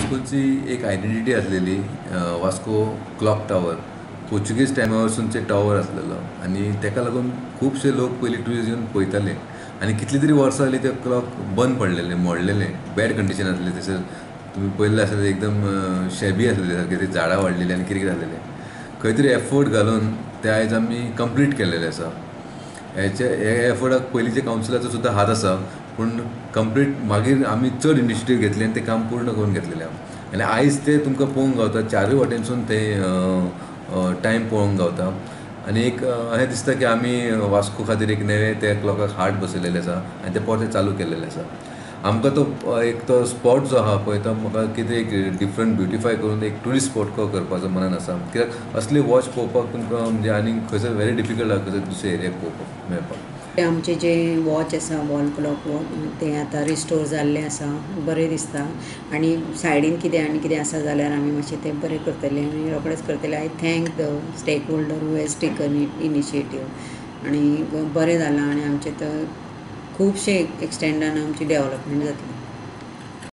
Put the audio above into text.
वास्कोची एक आयडेंटिटी आसलेली वास्को क्लॉक टावर पोर्चुगीज टायमा वरसूनचे टावर आसलेलो आनी तेका लागून खुबशे लोक पयलीं ट्युरिस्ट येवन पळयताले आनी कितली तरी वर्सां जालीं ते क्लॉक बंद पडलेले मोडलेले बॅड कंडिशन आसलेले थंयसर तुमी पळयल्ले आसतले एकदम शेबी आसलेले सारके ते झाडां वाडलेली आनी कितें कितें जालेले खंय तरी एफर्ट घालून ते आयज आमी कंप्लीट केल्लेले आसा हे एफर्टाक पयलींचे कावन्सिलाचो सुद्दां हात आसा पूण कंप्लीट मागीर आमी चड इनिशिएटीव घेतली आनी तें काम पूर्ण करून घेतलेलें आनी आयज ते तुमकां पळोवंक गावता चारूय वटेनसून ते टायम पळोवंक गावता आनी एक अशें दिसता की आमी वास्को खातीर एक नवे ते क्लॉकाक हार्ट बसयलेले आसा आनी ते परते चालू केल्लेले आसा आमकां तो स्पॉट जो आहा पळय तो म्हाका कितें एक डिफरंट ब्युटिफाय करून एक ट्युरिस्ट स्पॉट करपाचो मनान आसा कित्याक असले वॉच पळोवपाक तुमकां म्हणजे आनी खंयसर व्हेरी डिफिकल्ट आहा खंयसर दुसरे एरियाक पळोवपाक मेळपाक आमचे जे वॉच आसा वॉल क्लॉक ते आतां रिस्टोर जाल्ले आसा बरें दिसता आनी सायडीन कितें आनी कितें आसा जाल्यार आमी मातशें तें बरें करतले आनी रोखडेंच करतले I thank the stakeholder who has taken initiative आनी बरें जालां आनी आमचे तर खुबशे एक्सटेंडान आमची डेवलपमेंट जातली.